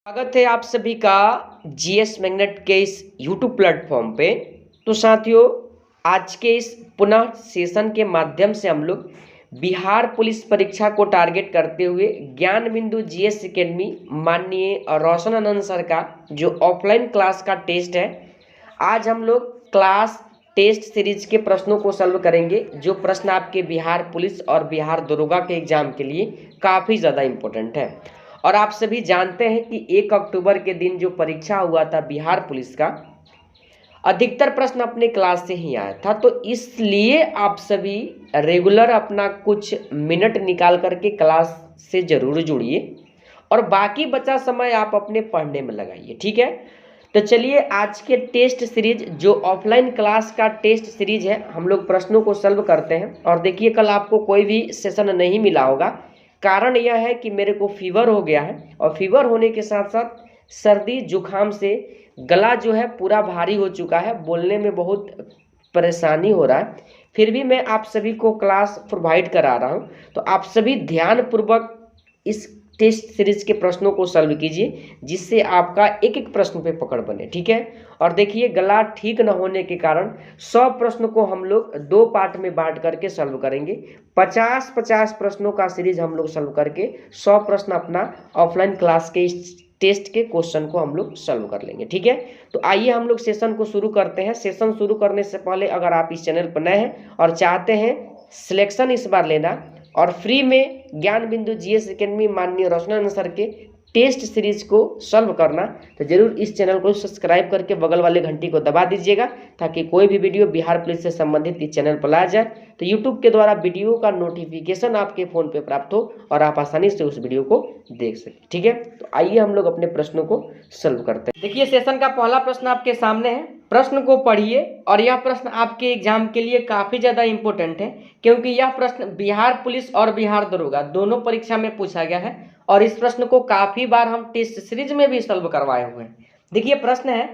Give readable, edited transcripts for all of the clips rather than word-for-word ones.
स्वागत है आप सभी का जीएस मैग्नेट के इस यूट्यूब प्लेटफॉर्म पे। तो साथियों, आज के इस पुनः सेशन के माध्यम से हम लोग बिहार पुलिस परीक्षा को टारगेट करते हुए ज्ञान बिंदु जीएस एकेडमी माननीय रोशन आनंद सर का जो ऑफलाइन क्लास का टेस्ट है, आज हम लोग क्लास टेस्ट सीरीज के प्रश्नों को सॉल्व करेंगे। जो प्रश्न आपके बिहार पुलिस और बिहार दरोगा के एग्जाम के लिए काफ़ी ज़्यादा इम्पोर्टेंट है। और आप सभी जानते हैं कि 1 अक्टूबर के दिन जो परीक्षा हुआ था बिहार पुलिस का, अधिकतर प्रश्न अपने क्लास से ही आया था। तो इसलिए आप सभी रेगुलर अपना कुछ मिनट निकाल करके क्लास से ज़रूर जुड़िए और बाकी बचा समय आप अपने पढ़ने में लगाइए, ठीक है। तो चलिए, आज के टेस्ट सीरीज जो ऑफलाइन क्लास का टेस्ट सीरीज है, हम लोग प्रश्नों को सॉल्व करते हैं। और देखिए, कल आपको कोई भी सेशन नहीं मिला होगा। कारण यह है कि मेरे को फीवर हो गया है और फीवर होने के साथ साथ सर्दी जुकाम से गला जो है पूरा भारी हो चुका है, बोलने में बहुत परेशानी हो रहा है। फिर भी मैं आप सभी को क्लास प्रोवाइड करा रहा हूँ। तो आप सभी ध्यानपूर्वक इस टेस्ट सीरीज के प्रश्नों को सॉल्व कीजिए, जिससे आपका एक एक प्रश्न पे पकड़ बने, ठीक है। और देखिए, गला ठीक न होने के कारण 100 प्रश्न को हम लोग 2 पार्ट में बांट करके सॉल्व करेंगे। 50-50 प्रश्नों का सीरीज हम लोग सॉल्व करके 100 प्रश्न अपना ऑफलाइन क्लास के इस टेस्ट के क्वेश्चन को हम लोग सॉल्व कर लेंगे, ठीक है। तो आइए हम लोग सेशन को शुरू करते हैं। सेशन शुरू करने से पहले अगर आप इस चैनल पर नए हैं और चाहते हैं सिलेक्शन इस बार लेना और फ्री में ज्ञान बिंदु जीएस एकेडमी माननीय रोशन आनंद सर के टेस्ट सीरीज को सॉल्व करना, तो जरूर इस चैनल को सब्सक्राइब करके बगल वाले घंटी को दबा दीजिएगा, ताकि कोई भी वीडियो बिहार पुलिस से संबंधित इस चैनल पर लाया जाए तो यूट्यूब के द्वारा वीडियो का नोटिफिकेशन आपके फ़ोन पे प्राप्त हो और आप आसानी से उस वीडियो को देख सकें, ठीक है। तो आइए हम लोग अपने प्रश्नों को सॉल्व करते हैं। देखिए, सेशन का पहला प्रश्न आपके सामने है। प्रश्न को पढ़िए और यह प्रश्न आपके एग्जाम के लिए काफ़ी ज़्यादा इम्पोर्टेंट है, क्योंकि यह प्रश्न बिहार पुलिस और बिहार दरोगा दोनों परीक्षा में पूछा गया है और इस प्रश्न को काफ़ी बार हम टेस्ट सीरीज में भी सॉल्व करवाए हुए हैं। देखिए, प्रश्न है,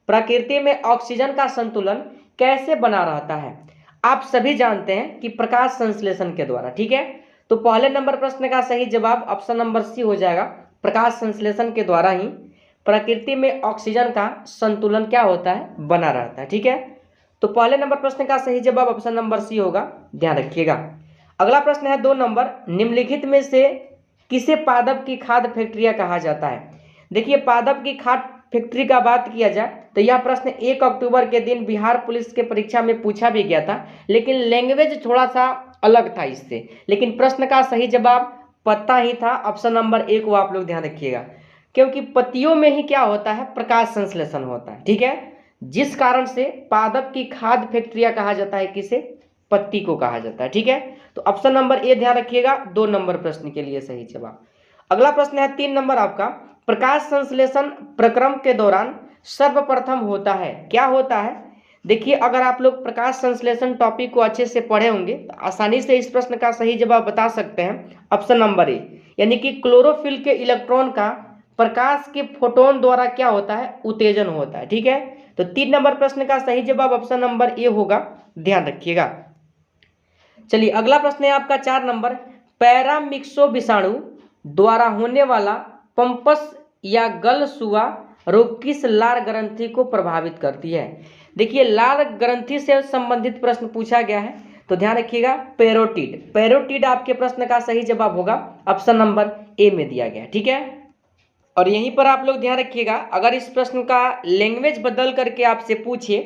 प्रकृति में ऑक्सीजन का संतुलन कैसे बना रहता है? आप सभी जानते हैं कि प्रकाश संश्लेषण के द्वारा, ठीक है। तो पहले नंबर प्रश्न का सही जवाब ऑप्शन नंबर सी हो जाएगा। प्रकाश संश्लेषण के द्वारा ही प्रकृति में ऑक्सीजन का संतुलन क्या होता है, बना रहता है, ठीक है। तो पहले नंबर प्रश्न का सही जवाब ऑप्शन नंबर सी होगा, ध्यान रखिएगा। अगला प्रश्न है 2 नंबर, निम्नलिखित में से किसे पादप की खाद फैक्ट्रिया कहा जाता है? देखिए, पादप की खाद फैक्ट्री का बात किया जाए तो यह प्रश्न 1 अक्टूबर के दिन बिहार पुलिस के परीक्षा में पूछा भी गया था, लेकिन लैंग्वेज थोड़ा सा अलग था इससे। लेकिन प्रश्न का सही जवाब पत्ता ही था, ऑप्शन नंबर ए को आप लोग ध्यान रखिएगा, क्योंकि पत्तियों में ही क्या होता है, प्रकाश संश्लेषण होता है, ठीक है। जिस कारण से पादप की खाद फैक्ट्रिया कहा जाता है, किसे? पत्ती को कहा जाता है, ठीक है। तो ऑप्शन नंबर ए ध्यान रखिएगा 2 नंबर प्रश्न के लिए सही जवाब। अगला प्रश्न है 3 नंबर आपका, प्रकाश संश्लेषण प्रक्रम के दौरान सर्वप्रथम होता है, क्या होता है? देखिए, अगर आप लोग प्रकाश संश्लेषण टॉपिक को अच्छे से पढ़े होंगे तो आसानी से इस प्रश्न का सही जवाब बता सकते हैं, ऑप्शन नंबर ए, यानी कि क्लोरोफिल के इलेक्ट्रॉन का प्रकाश के फोटोन द्वारा क्या होता है, उत्तेजन होता है, ठीक है। तो 3 नंबर प्रश्न का सही जवाब ऑप्शन नंबर ए होगा, ध्यान रखिएगा। चलिए, अगला प्रश्न है आपका 4 नंबर, पैरामिक्सो विषाणु द्वारा होने वाला पंपस या गलसुआ रोग किस लार ग्रंथि को प्रभावित करती है? देखिए, लार ग्रंथि से संबंधित प्रश्न पूछा गया है, तो ध्यान रखिएगा पैरोटिड। पैरोटिड आपके प्रश्न का सही जवाब होगा, ऑप्शन नंबर ए में दिया गया, ठीक है। और यहीं पर आप लोग ध्यान रखिएगा, अगर इस प्रश्न का लैंग्वेज बदल करके आपसे पूछे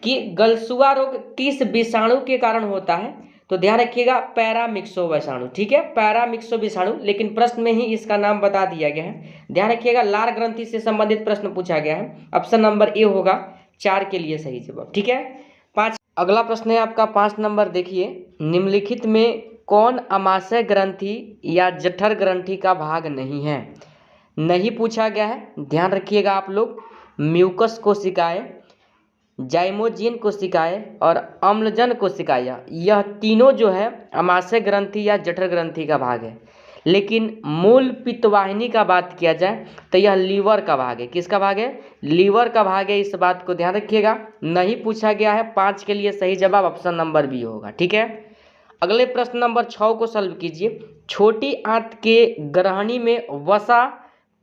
कि गलसुआ रोग किस विषाणु के कारण होता है, तो ध्यान रखिएगा पैरामिक्सो विषाणु, ठीक है, पैरामिक्सो विषाणु। लेकिन प्रश्न में ही इसका नाम बता दिया गया है, ध्यान रखिएगा लार ग्रंथि से संबंधित प्रश्न पूछा गया है, ऑप्शन नंबर ए होगा 4 के लिए सही जवाब, ठीक है। 5 अगला प्रश्न है आपका 5 नंबर, देखिए, निम्नलिखित में कौन अमाशय ग्रंथि या जठर ग्रंथि का भाग नहीं है? नहीं पूछा गया है, ध्यान रखिएगा आप लोग, म्यूकस कोशिकाएं, जाइमोजीन कोशिकाएं और अम्लजन कोशिकाएं, यह तीनों जो है अमाशय ग्रंथि या जठर ग्रंथि का भाग है। लेकिन मूल पित्तवाहिनी का बात किया जाए तो यह लीवर का भाग है। किसका भाग है? लीवर का भाग है, इस बात को ध्यान रखिएगा। नहीं पूछा गया है, 5 के लिए सही जवाब ऑप्शन नंबर बी होगा, ठीक है। अगले प्रश्न नंबर 6 को सॉल्व कीजिए। छोटी आंत के ग्रहणी में वसा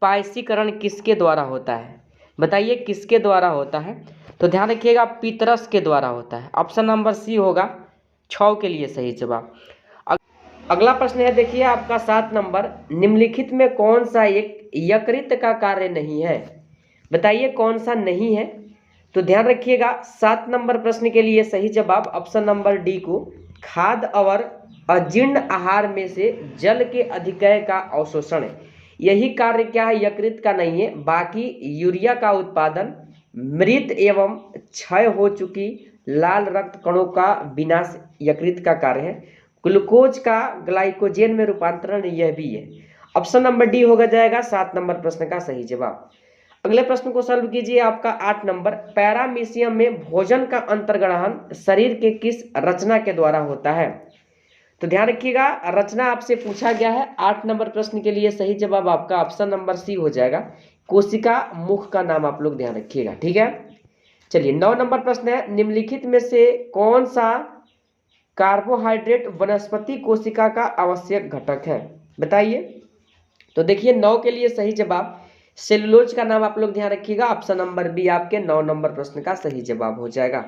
पायसीकरण किसके द्वारा होता है? बताइए किसके द्वारा होता है? तो ध्यान रखिएगा पीतरस के द्वारा होता है। ऑप्शन नंबर सी होगा 6 के लिए सही जवाब। अगला प्रश्न है देखिए आपका 7 नंबर, निम्नलिखित में कौन सा एक यकृत का कार्य नहीं है? बताइए कौन सा नहीं है? तो ध्यान रखिएगा 7 नंबर प्रश्न के लिए सही जवाब ऑप्शन नंबर डी को खाद्य और अजीर्ण आहार में से जल के अधिकय का अवशोषण है। यही कार्य क्या है? यकृत का नहीं है। बाकी यूरिया का उत्पादन, मृत एवं क्षय हो चुकी लाल रक्त कणों का विनाश यकृत का कार्य है। ग्लूकोज का ग्लाइकोजेन में रूपांतरण यह भी है। ऑप्शन नंबर डी होगा जाएगा 7 नंबर प्रश्न का सही जवाब। अगले प्रश्न को सॉल्व कीजिए आपका 8 नंबर, पैरामीशियम में भोजन का अंतर्ग्रहण शरीर के किस रचना के द्वारा होता है? तो ध्यान रखिएगा रचना आपसे पूछा गया है। 8 नंबर प्रश्न के लिए सही जवाब आपका ऑप्शन नंबर सी हो जाएगा, कोशिका मुख का नाम आप लोग ध्यान रखिएगा। ठीक है, चलिए 9 नंबर प्रश्न है, निम्नलिखित में से कौन सा कार्बोहाइड्रेट वनस्पति कोशिका का आवश्यक घटक है? बताइए। तो देखिए 9 के लिए सही जवाब सेलुलोज का नाम आप लोग ध्यान रखिएगा, ऑप्शन नंबर बी आपके 9 नंबर प्रश्न का सही जवाब हो जाएगा।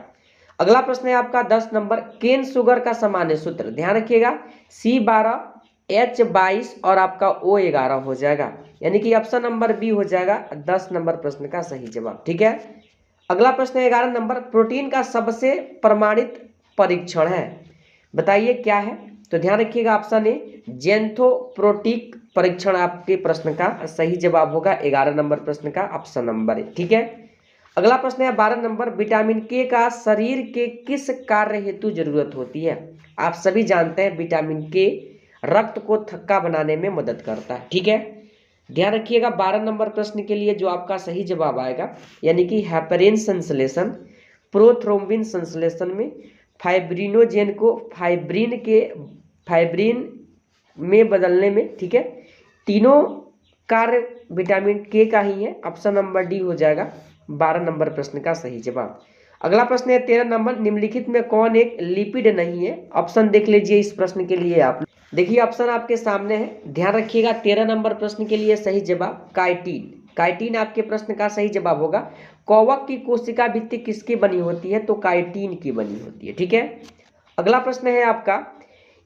अगला प्रश्न है आपका 10 नंबर, केन शुगर का सामान्य सूत्र ध्यान रखिएगा C12 H22 और आपका O11 हो जाएगा, यानी कि ऑप्शन नंबर बी हो जाएगा 10 नंबर प्रश्न का सही जवाब। ठीक है, अगला प्रश्न है 11 नंबर, प्रोटीन का सबसे प्रमाणित परीक्षण है, बताइए क्या है? तो ध्यान रखिएगा ऑप्शन ए जेंथोप्रोटिक परीक्षण आपके प्रश्न का सही जवाब होगा 11 नंबर प्रश्न का ऑप्शन नंबर ए। ठीक है, अगला प्रश्न है 12 नंबर, विटामिन के का शरीर के किस कार्य हेतु जरूरत होती है? आप सभी जानते हैं विटामिन के रक्त को थक्का बनाने में मदद करता है। ठीक है, ध्यान रखिएगा 12 नंबर प्रश्न के लिए जो आपका सही जवाब आएगा, यानी कि हेपरिन संश्लेषण प्रोथ्रोम्बिन संश्लेषण में फाइब्रिनोजेन को फाइब्रिन में बदलने में, ठीक है, तीनों कार्य विटामिन के का ही है, ऑप्शन नंबर डी हो जाएगा 12 नंबर प्रश्न का सही जवाब। अगला प्रश्न है 13 नंबर, निम्नलिखित में कौन एक लिपिड नहीं है? ऑप्शन देख लीजिए इस प्रश्न के लिए आप देखिए, ऑप्शन आपके सामने है, ध्यान रखिएगा 13 नंबर प्रश्न के लिए सही जवाब काइटिन। काइटिन आपके प्रश्न का सही जवाब होगा। कवक की कोशिका भित्ति किसकी बनी होती है? तो काइटिन की बनी होती है। ठीक है, अगला प्रश्न है आपका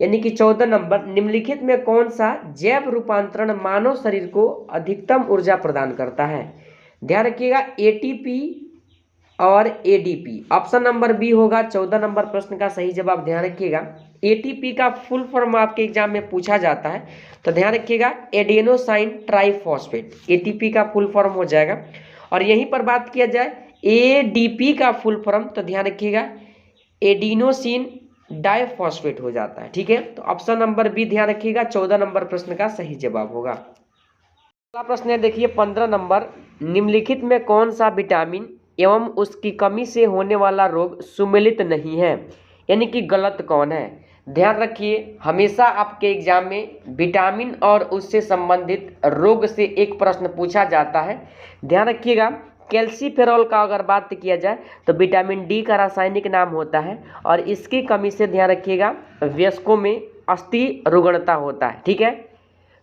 यानी कि 14 नंबर, निम्नलिखित में कौन सा जैव रूपांतरण मानव शरीर को अधिकतम ऊर्जा प्रदान करता है? ध्यान रखिएगा एटीपी और एडीपी, ऑप्शन नंबर बी होगा 14 नंबर प्रश्न का सही जवाब। ध्यान रखिएगा एटीपी का फुल फॉर्म आपके एग्जाम में पूछा जाता है, तो ध्यान रखिएगा एडेनोसाइन ट्राइफॉस्फेट एटीपी का फुल फॉर्म हो जाएगा। और यहीं पर बात किया जाए एडीपी का फुल फॉर्म, तो ध्यान रखिएगा एडिनोसिन डाइफॉस्फेट हो जाता है। ठीक है, तो ऑप्शन नंबर बी ध्यान रखिएगा 14 नंबर प्रश्न का सही जवाब होगा। अगला प्रश्न है देखिए 15 नंबर, निम्नलिखित में कौन सा विटामिन एवं उसकी कमी से होने वाला रोग सुमेलित नहीं है? यानी कि गलत कौन है? ध्यान रखिए हमेशा आपके एग्जाम में विटामिन और उससे संबंधित रोग से एक प्रश्न पूछा जाता है। ध्यान रखिएगा कैल्सीफेरॉल का अगर बात किया जाए तो विटामिन डी का रासायनिक नाम होता है और इसकी कमी से ध्यान रखिएगा वयस्कों में अस्थि रुग्णता होता है। ठीक है,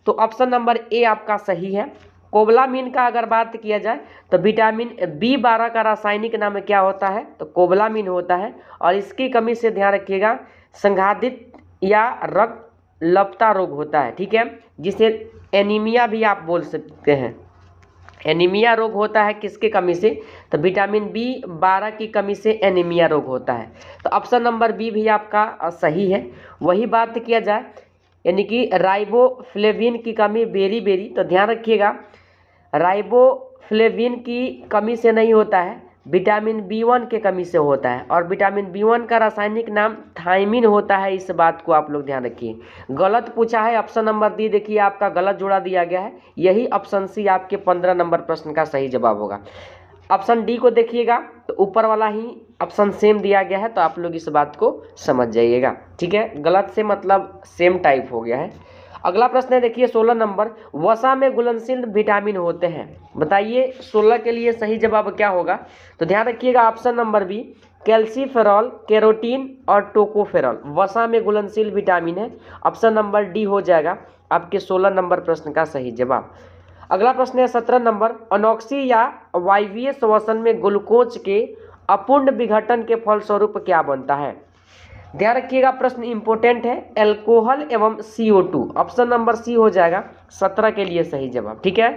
तो ऑप्शन नंबर ए आपका सही है। कोबलामिन का अगर बात किया जाए तो विटामिन B12 का रासायनिक नाम क्या होता है? तो कोबलामिन होता है और इसकी कमी से ध्यान रखिएगा संघादित या रक्त लपता रोग होता है। ठीक है, जिसे एनीमिया भी आप बोल सकते हैं। एनीमिया रोग होता है किसके कमी से? तो विटामिन B12 की कमी से एनीमिया रोग होता है। तो ऑप्शन नंबर बी भी आपका सही है। वही बात किया जाए यानी कि राइबोफ्लेविन की कमी बेरी, तो ध्यान रखिएगा राइबोफ्लेविन की कमी से नहीं होता है, विटामिन B1 के कमी से होता है और विटामिन B1 का रासायनिक नाम थायमिन होता है। इस बात को आप लोग ध्यान रखिए। गलत पूछा है ऑप्शन नंबर डी, देखिए आपका गलत जोड़ा दिया गया है, यही ऑप्शन सी आपके 15 नंबर प्रश्न का सही जवाब होगा। ऑप्शन डी को देखिएगा तो ऊपर वाला ही ऑप्शन सेम दिया गया है, तो आप लोग इस बात को समझ जाइएगा। ठीक है, गलत से मतलब सेम टाइप हो गया है। अगला प्रश्न है देखिए 16 नंबर, वसा में घुलनशील विटामिन होते हैं, बताइए 16 के लिए सही जवाब क्या होगा? तो ध्यान रखिएगा option number B calciferol, carotene और टोकोफेरॉल वसा में घुलनशील विटामिन है, ऑप्शन नंबर डी हो जाएगा आपके 16 नंबर प्रश्न का सही जवाब। अगला प्रश्न है 17 नंबर, अनोक्सी या वायवीय श्वसन में ग्लूकोज के अपूर्ण विघटन के फलस्वरूप क्या बनता है? ध्यान रखिएगा, प्रश्न इंपोर्टेंट है, एल्कोहल एवं CO2। ऑप्शन नंबर सी हो जाएगा 17 के लिए सही जवाब। ठीक है,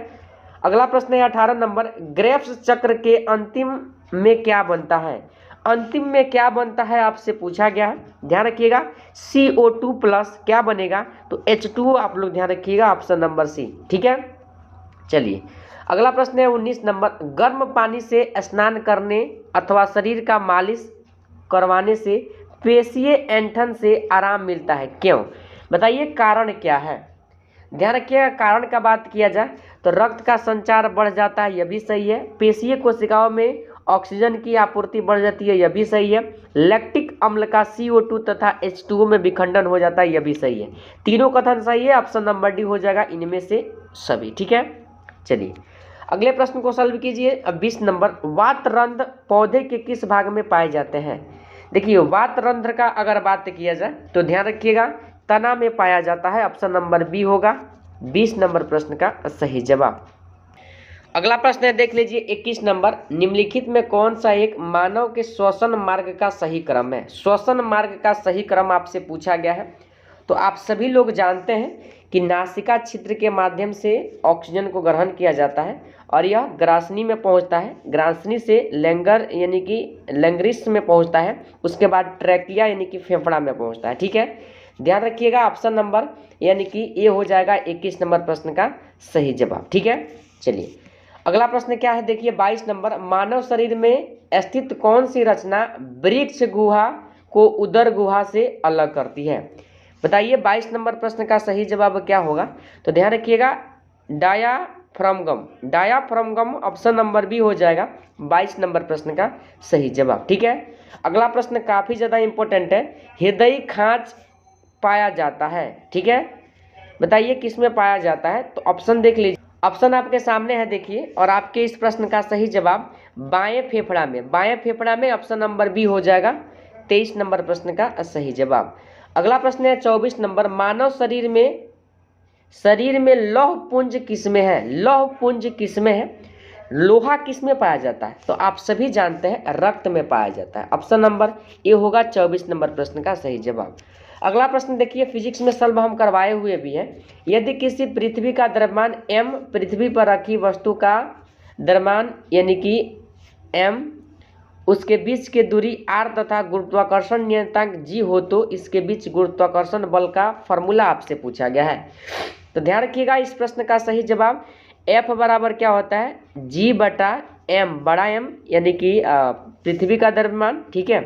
अगला प्रश्न है 18 नंबर, ग्रेव्स चक्र के अंतिम में क्या बनता है? अंतिम में क्या बनता है आपसे पूछा गया है। ध्यान रखिएगा CO2 प्लस क्या बनेगा, तो H2O आप लोग ध्यान रखिएगा, ऑप्शन नंबर सी। ठीक है, चलिए अगला प्रश्न है 19 नंबर, गर्म पानी से स्नान करने अथवा शरीर का मालिश करवाने से पेशीय ऐंठन से आराम मिलता है, क्यों? बताइए कारण क्या है। ध्यान रखिएगा, कारण का बात किया जाए तो रक्त का संचार बढ़ जाता है, यह भी सही है। पेशीय कोशिकाओं में ऑक्सीजन की आपूर्ति बढ़ जाती है, यह भी सही है। लैक्टिक अम्ल का CO2 तथा H2O में विखंडन हो जाता है, यह भी सही है। तीनों कथन सही है, ऑप्शन नंबर डी हो जाएगा इनमें से सभी। ठीक है, चलिए अगले प्रश्न को सॉल्व कीजिए। 20 नंबर, वातरंध्र पौधे के किस भाग में पाए जाते हैं? देखिए वातरंध्र का अगर बात किया जाए तो ध्यान रखिएगा तना में पाया जाता है, ऑप्शन नंबर बी होगा 20 नंबर प्रश्न का सही जवाब। अगला प्रश्न है देख लीजिए 21 नंबर, निम्नलिखित में कौन सा एक मानव के श्वसन मार्ग का सही क्रम है? श्वसन मार्ग का सही क्रम आपसे पूछा गया है। तो आप सभी लोग जानते हैं कि नासिका छिद्र के माध्यम से ऑक्सीजन को ग्रहण किया जाता है और यह ग्रासनी में पहुंचता है, ग्रासनी से लैंगर यानी कि लैंग्रिस में पहुंचता है, उसके बाद ट्रैकिया यानी कि फेफड़ा में पहुंचता है। ठीक है, ध्यान रखिएगा ऑप्शन नंबर यानी कि ये हो जाएगा 21 नंबर प्रश्न का सही जवाब। ठीक है, चलिए अगला प्रश्न क्या है देखिए 22 नंबर, मानव शरीर में स्थित कौन सी रचना वृक्ष गुहा को उदर गुहा से अलग करती है? बताइए 22 नंबर प्रश्न का सही जवाब क्या होगा? तो ध्यान रखिएगा डायाफ्रामगम, डायाफ्रामगम ऑप्शन नंबर बी हो जाएगा 22 नंबर प्रश्न का सही जवाब। ठीक है, अगला प्रश्न काफ़ी ज़्यादा इंपॉर्टेंट है, हृदय खांच पाया जाता है। ठीक है, बताइए किस में पाया जाता है? तो ऑप्शन देख लीजिए, ऑप्शन आपके सामने है देखिए, और आपके इस प्रश्न का सही जवाब बाएं फेफड़ा में, बाएं फेफड़ा में ऑप्शन नंबर बी हो जाएगा 23 नंबर प्रश्न का सही जवाब। अगला प्रश्न है 24 नंबर, मानव शरीर में लौह पुंज किस में है? लौह पुंज किस में है? लोहा किस में पाया जाता है? तो आप सभी जानते हैं रक्त में पाया जाता है, ऑप्शन नंबर ए होगा 24 नंबर प्रश्न का सही जवाब। अगला प्रश्न देखिए, फिजिक्स में सॉल्व हम करवाए हुए भी हैं, यदि किसी पृथ्वी का द्रव्यमान m पृथ्वी पर रखी वस्तु का द्रव्यमान यानी कि m, उसके बीच के दूरी r तथा गुरुत्वाकर्षण नियतांक g हो तो इसके बीच गुरुत्वाकर्षण बल का फॉर्मूला आपसे पूछा गया है। तो ध्यान रखिएगा इस प्रश्न का सही जवाब F बराबर क्या होता है, G बटा M, बड़ा M यानी कि पृथ्वी का द्रव्यमान। ठीक है,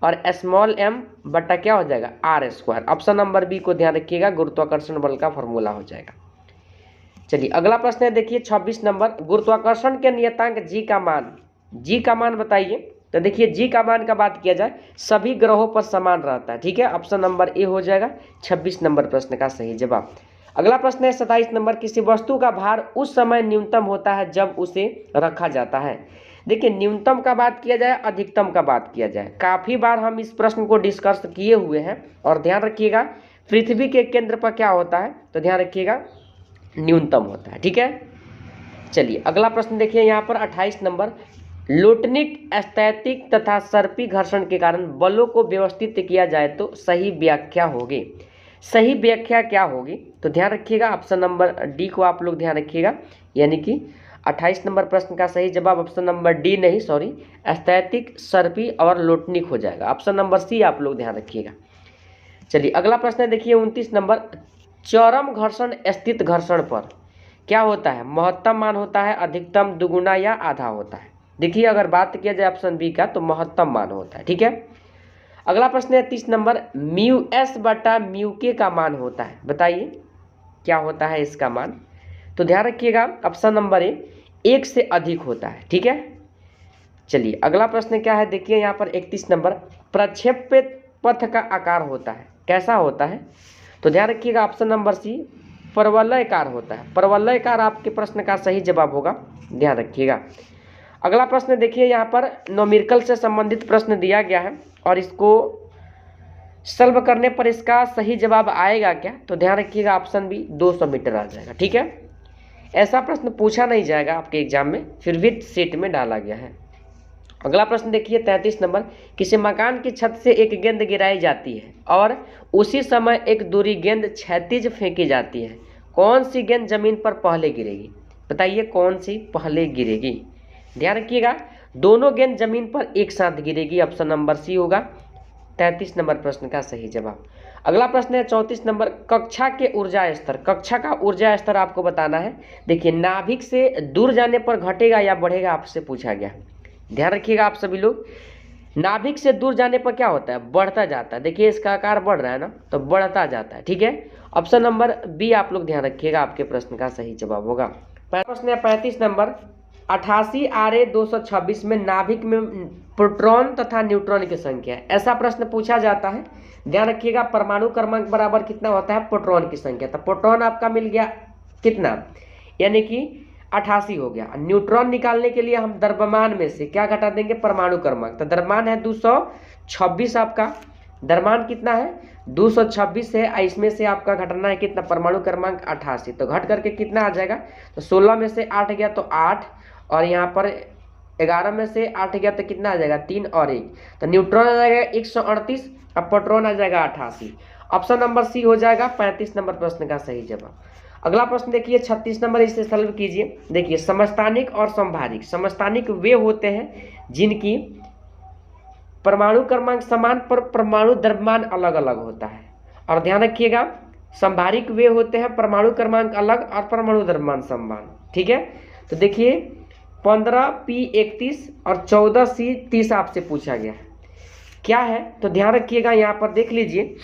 और स्मॉल m बटा क्या हो जाएगा r²। ऑप्शन नंबर बी को ध्यान रखिएगा, गुरुत्वाकर्षण बल का फॉर्मूला हो जाएगा। चलिए अगला प्रश्न है देखिए 26 नंबर, गुरुत्वाकर्षण के नियतांक g का मान बताइए। तो देखिए जी का मान का बात किया जाए सभी ग्रहों पर समान रहता है। ठीक है, ऑप्शन नंबर ए हो जाएगा 26 नंबर प्रश्न का सही जवाब। अगला प्रश्न है 27 नंबर, किसी वस्तु का भार उस समय न्यूनतम होता है जब उसे रखा जाता है। देखिए न्यूनतम का बात किया जाए, अधिकतम का बात किया जाए, काफ़ी बार हम इस प्रश्न को डिस्कस किए हुए हैं। और ध्यान रखिएगा पृथ्वी के केंद्र पर क्या होता है, तो ध्यान रखिएगा न्यूनतम होता है। ठीक है, चलिए अगला प्रश्न देखिए यहाँ पर 28 नंबर, लोटनिक, स्थैतिक तथा सर्पी घर्षण के कारण बलों को व्यवस्थित किया जाए तो सही व्याख्या होगी। सही व्याख्या क्या होगी? तो ध्यान रखिएगा ऑप्शन नंबर डी को आप लोग ध्यान रखिएगा, यानी कि 28 नंबर प्रश्न का सही जवाब ऑप्शन नंबर डी नहीं सॉरी स्थैतिक, सर्पी और लोटनिक हो जाएगा। ऑप्शन नंबर सी आप लोग ध्यान रखिएगा। चलिए अगला प्रश्न है देखिए 29 नंबर, चरम घर्षण स्थित घर्षण पर क्या होता है? महत्तम मान होता है, अधिकतम, दुगुना या आधा होता है? देखिए अगर बात किया जाए ऑप्शन बी का तो महत्तम मान होता है। ठीक है, अगला प्रश्न है 30 नंबर, म्यू एस बटा म्यू के का मान होता है, बताइए क्या होता है इसका मान? तो ध्यान रखिएगा ऑप्शन नंबर ए 1 से अधिक होता है। ठीक है, चलिए अगला प्रश्न क्या है देखिए यहाँ पर 31 नंबर, प्रक्षेपित पथ का आकार होता है, कैसा होता है? तो ध्यान रखिएगा ऑप्शन नंबर सी परवलयाकार होता है। परवलयाकार आपके प्रश्न का सही जवाब होगा, ध्यान रखिएगा। अगला प्रश्न देखिए यहाँ पर न्यूमेरिकल से संबंधित प्रश्न दिया गया है और इसको सॉल्व करने पर इसका सही जवाब आएगा क्या? तो ध्यान रखिएगा ऑप्शन बी 200 मीटर आ जाएगा। ठीक है, ऐसा प्रश्न पूछा नहीं जाएगा आपके एग्जाम में, फिर भी सेट में डाला गया है। अगला प्रश्न देखिए 33 नंबर, किसी मकान की छत से एक गेंद गिराई जाती है और उसी समय एक दूरी गेंद क्षैतिज फेंकी जाती है, कौन सी गेंद जमीन पर पहले गिरेगी? बताइए कौन सी पहले गिरेगी। ध्यान रखिएगा, दोनों गेंद जमीन पर एक साथ गिरेगी, ऑप्शन नंबर सी होगा 33 नंबर प्रश्न का सही जवाब। अगला प्रश्न है 34 नंबर, कक्षा के ऊर्जा स्तर, कक्षा का ऊर्जा स्तर आपको बताना है। देखिए नाभिक से दूर जाने पर घटेगा या बढ़ेगा, आपसे पूछा गया। ध्यान रखिएगा आप सभी लोग, नाभिक से दूर जाने पर क्या होता है? बढ़ता जाता है। देखिए इसका आकार बढ़ रहा है ना, तो बढ़ता जाता है, ठीक है। ऑप्शन नंबर बी आप लोग ध्यान रखिएगा, आपके प्रश्न का सही जवाब होगा। प्रश्न है 35 नंबर, 88 RA 226 में नाभिक में प्रोटॉन तथा न्यूट्रॉन की संख्या है, ऐसा प्रश्न पूछा जाता है। ध्यान रखिएगा, परमाणु क्रमांक बराबर कितना होता है? प्रोटॉन की संख्या। तो प्रोटॉन आपका मिल गया कितना, यानी कि 88 हो गया। न्यूट्रॉन निकालने के लिए हम द्रव्यमान में से क्या घटा देंगे? परमाणु क्रमांक। तो द्रव्यमान है 226, आपका द्रव्यमान कितना है? 226 है, इसमें से आपका घटाना है कितना? परमाणु क्रमांक 88। तो घट करके कितना आ जाएगा? तो 16 में से 8 गया तो 8, और यहाँ पर 11 में से 8 गया तो कितना आ जाएगा? 3 और 1। तो न्यूट्रॉन आ जाएगा 138 और प्रोटॉन आ जाएगा 88। ऑप्शन नंबर सी हो जाएगा 35 नंबर प्रश्न का सही जवाब। अगला प्रश्न देखिए 36 नंबर, इसे सॉल्व कीजिए। देखिए समस्थानिक और समभारिक, समस्थानिक वे होते हैं जिनकी परमाणु क्रमांक समान पर परमाणु द्रव्यमान अलग अलग होता है। और ध्यान रखिएगा, समभारिक वे होते हैं परमाणु क्रमांक अलग और परमाणु द्रव्यमान समान, ठीक है। तो देखिए 15P31 और 14C30 आपसे पूछा गया है, क्या है? तो ध्यान रखिएगा, यहाँ पर देख लीजिए।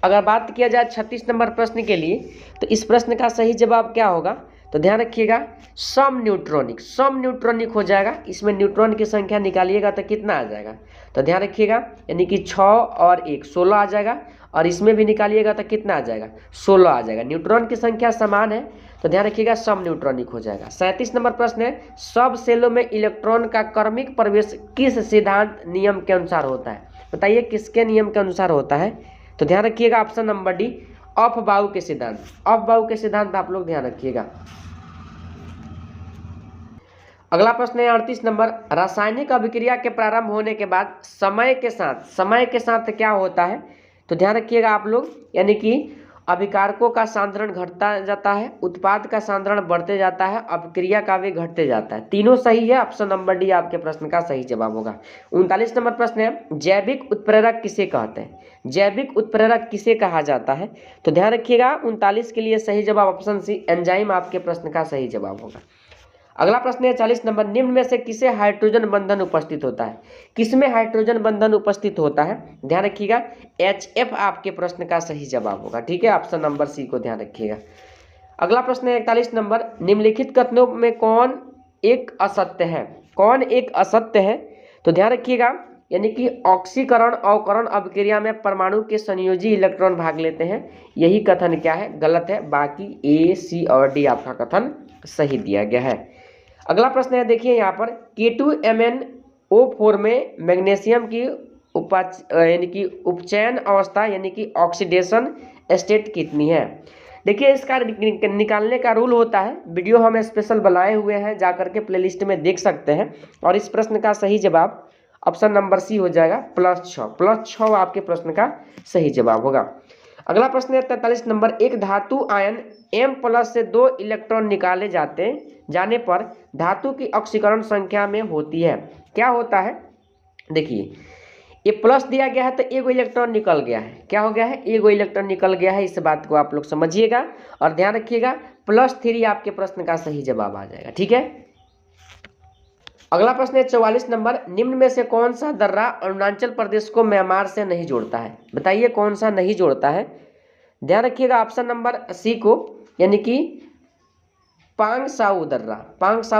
अगर बात किया जाए 36 नंबर प्रश्न के लिए, तो इस प्रश्न का सही जवाब क्या होगा? तो ध्यान रखिएगा, सम न्यूट्रॉनिक हो जाएगा। इसमें न्यूट्रॉन की संख्या निकालिएगा तो कितना आ जाएगा? तो ध्यान रखिएगा, यानी कि 6 और 1 16 आ जाएगा, और इसमें भी निकालिएगा तो कितना आ जाएगा? 16 आ जाएगा। न्यूट्रॉन की संख्या समान है, तो ध्यान रखिएगा सम न्यूट्रॉनिक हो जाएगा। 37 नंबर प्रश्न है, सब सेलों में इलेक्ट्रॉन का क्रमिक प्रवेश किस सिद्धांत नियम के अनुसार होता है? बताइए किसके नियम के अनुसार होता है? तो ध्यान रखिएगा ऑप्शन नंबर डी, अफबाउ के सिद्धांत। अफबाउ के सिद्धांत आप लोग ध्यान रखिएगा। अगला प्रश्न है 38 नंबर, रासायनिक अभिक्रिया के प्रारंभ होने के बाद समय के साथ क्या होता है? तो ध्यान रखिएगा आप लोग, यानी कि अभिकारकों का सांद्रण घटता जाता है, उत्पाद का सांद्रण बढ़ते जाता है, अभिक्रिया का वेग घटते जाता है। तीनों सही है, ऑप्शन नंबर डी आपके प्रश्न का सही जवाब होगा। 39 नंबर प्रश्न है, जैविक उत्प्रेरक किसे कहते हैं? जैविक उत्प्रेरक किसे कहा जाता है? तो ध्यान रखिएगा 39 के लिए सही जवाब ऑप्शन सी, एंजाइम आपके प्रश्न का सही जवाब होगा। अगला प्रश्न है 40 नंबर, निम्न में से किसे हाइड्रोजन बंधन उपस्थित होता है? किसमें हाइड्रोजन बंधन उपस्थित होता है? ध्यान रखिएगा HF आपके प्रश्न का सही जवाब होगा, ठीक है। ऑप्शन नंबर सी को ध्यान रखिएगा। अगला प्रश्न है 41 नंबर, निम्नलिखित कथनों में कौन एक असत्य है? कौन एक असत्य है? तो ध्यान रखिएगा, यानी कि ऑक्सीकरण अवकरण अभिक्रिया में परमाणु के संयोजी इलेक्ट्रॉन भाग लेते हैं, यही कथन क्या है? गलत है। बाकी A, C और D आपका कथन सही दिया गया है। अगला प्रश्न है, देखिए यहाँ पर K2MnO4 में मैग्नीशियम की यानी कि उपचयन अवस्था यानी कि ऑक्सीडेशन स्टेट कितनी है? देखिए इसका निकालने का रूल होता है, वीडियो हम स्पेशल बनाए हुए हैं, जाकर के प्लेलिस्ट में देख सकते हैं। और इस प्रश्न का सही जवाब ऑप्शन नंबर सी हो जाएगा, +6 आपके प्रश्न का सही जवाब होगा। अगला प्रश्न है 43 नंबर, एक धातु आयन M+ से 2 इलेक्ट्रॉन निकाले जाने पर धातु की ऑक्सीकरण संख्या में होती है, क्या होता है? देखिए ये प्लस दिया गया है तो एगो इलेक्ट्रॉन निकल गया है, क्या हो गया है? एगो इलेक्ट्रॉन निकल गया है। इस बात को आप लोग समझिएगा और ध्यान रखिएगा, +3 आपके प्रश्न का सही जवाब आ जाएगा, ठीक है। अगला प्रश्न है 44 नंबर, निम्न में से कौन सा दर्रा अरुणाचल प्रदेश को म्यांमार से नहीं जोड़ता है? बताइए कौन सा नहीं जोड़ता है? ध्यान रखिएगा ऑप्शन नंबर सी को, यानी कि पांग साउ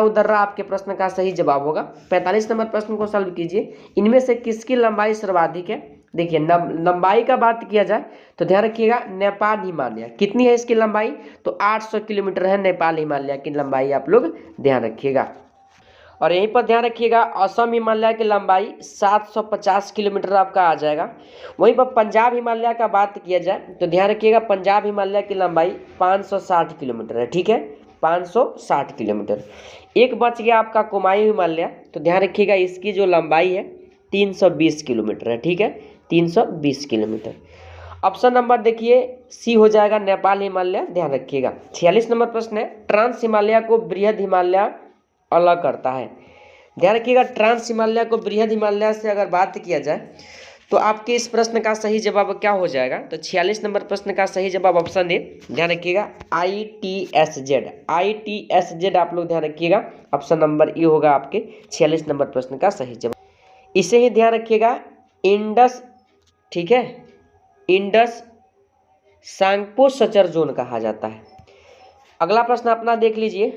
दर्रा आपके प्रश्न का सही जवाब होगा। 45 नंबर प्रश्न को सॉल्व कीजिए, इनमें से किसकी लंबाई सर्वाधिक है? देखिए लंबाई का बात किया जाए तो ध्यान रखिएगा नेपाल हिमालय, कितनी है इसकी लंबाई? तो 800 किलोमीटर है नेपाल हिमालय की लंबाई, आप लोग ध्यान रखिएगा। और यहीं पर ध्यान रखिएगा असम हिमालय की लंबाई 750 किलोमीटर आपका आ जाएगा। वहीं पर पंजाब हिमालय का बात किया जाए तो ध्यान रखिएगा पंजाब हिमालय की लंबाई 560 किलोमीटर है, ठीक है, 560 किलोमीटर। एक बच गया आपका कुमायूं हिमालय, तो ध्यान रखिएगा इसकी जो लंबाई है 320 किलोमीटर है, ठीक है, 320 किलोमीटर। ऑप्शन नंबर देखिए सी हो जाएगा नेपाल हिमालय, ध्यान रखिएगा। 46 नंबर प्रश्न है ट्रांस हिमालय को बृहद हिमालय अलग करता है। ध्यान रखिएगा ट्रांस हिमालय को बृहद हिमालय से अगर बात किया जाए तो आपके इस प्रश्न का सही जवाब क्या हो जाएगा, तो 46 नंबर प्रश्न का सही जवाब ऑप्शन ए, ध्यान रखिएगा ITSZ, ITSZ आप लोग ध्यान रखिएगा, ऑप्शन नंबर ए होगा आपके 46 नंबर प्रश्न का सही जवाब। इसे ही ध्यान रखिएगा इंडस, ठीक है, इंडस सांगपो सचर जोन कहा जाता है। अगला प्रश्न अपना देख लीजिए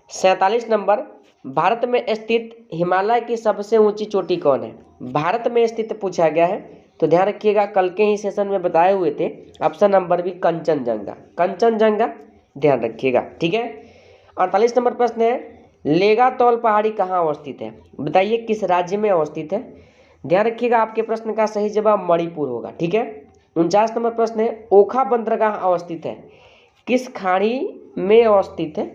47 नंबर, भारत में स्थित हिमालय की सबसे ऊंची चोटी कौन है। भारत में स्थित पूछा गया है, तो ध्यान रखिएगा कल के ही सेशन में बताए हुए थे, option number B Kanchenjunga, Kanchenjunga, ध्यान रखिएगा, ठीक है। 48 नंबर प्रश्न है लेगातौल पहाड़ी कहाँ अवस्थित है, बताइए किस राज्य में अवस्थित है। ध्यान रखिएगा आपके प्रश्न का सही जवाब मणिपुर होगा, ठीक है। 49 नंबर प्रश्न है ओखा बंदरगाह अवस्थित है, किस खाड़ी में अवस्थित है,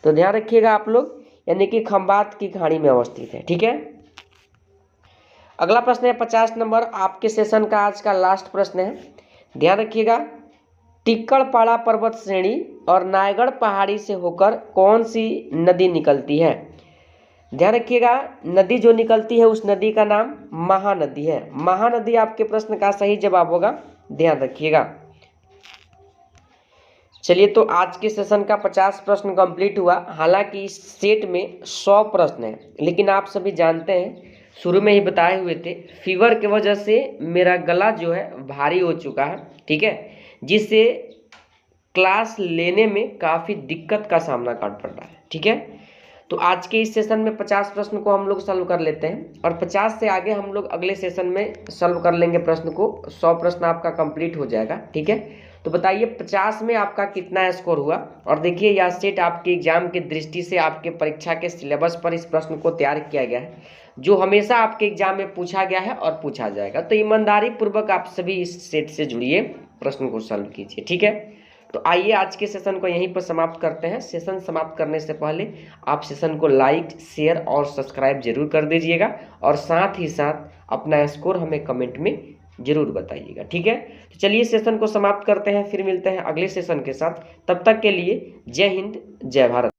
तो ध्यान रखिएगा आप लोग यानी कि खंबात की खाड़ी में अवस्थित है, ठीक है। अगला प्रश्न है 50 नंबर, आपके सेशन का आज का लास्ट प्रश्न है, ध्यान रखिएगा टिक्कड़पाड़ा पर्वत श्रेणी और नायगढ़ पहाड़ी से होकर कौन सी नदी निकलती है। ध्यान रखिएगा नदी जो निकलती है उस नदी का नाम महानदी है, महानदी आपके प्रश्न का सही जवाब होगा, ध्यान रखिएगा। चलिए तो आज के सेशन का 50 प्रश्न कंप्लीट हुआ। हालांकि इस सेट में 100 प्रश्न है, लेकिन आप सभी जानते हैं शुरू में ही बताए हुए थे फीवर की वजह से मेरा गला जो है भारी हो चुका है, ठीक है, जिससे क्लास लेने में काफ़ी दिक्कत का सामना करना पड़ रहा है, ठीक है। तो आज के इस सेशन में 50 प्रश्न को हम लोग सॉल्व कर लेते हैं और 50 से आगे हम लोग अगले सेशन में सॉल्व कर लेंगे प्रश्न को। 100 प्रश्न आपका कंप्लीट हो जाएगा, ठीक है। तो बताइए 50 में आपका कितना स्कोर हुआ। और देखिए यह सेट आपके एग्जाम की दृष्टि से आपके परीक्षा के सिलेबस पर इस प्रश्न को तैयार किया गया है, जो हमेशा आपके एग्जाम में पूछा गया है और पूछा जाएगा। तो ईमानदारी पूर्वक आप सभी इस सेट से जुड़िए, प्रश्न को सॉल्व कीजिए, ठीक है। तो आइए आज के सेशन को यहीं पर समाप्त करते हैं। सेशन समाप्त करने से पहले आप सेशन को लाइक, शेयर और सब्सक्राइब जरूर कर दीजिएगा और साथ ही साथ अपना स्कोर हमें कमेंट में जरूर बताइएगा, ठीक है। तो चलिए सेशन को समाप्त करते हैं, फिर मिलते हैं अगले सेशन के साथ। तब तक के लिए जय हिंद, जय भारत।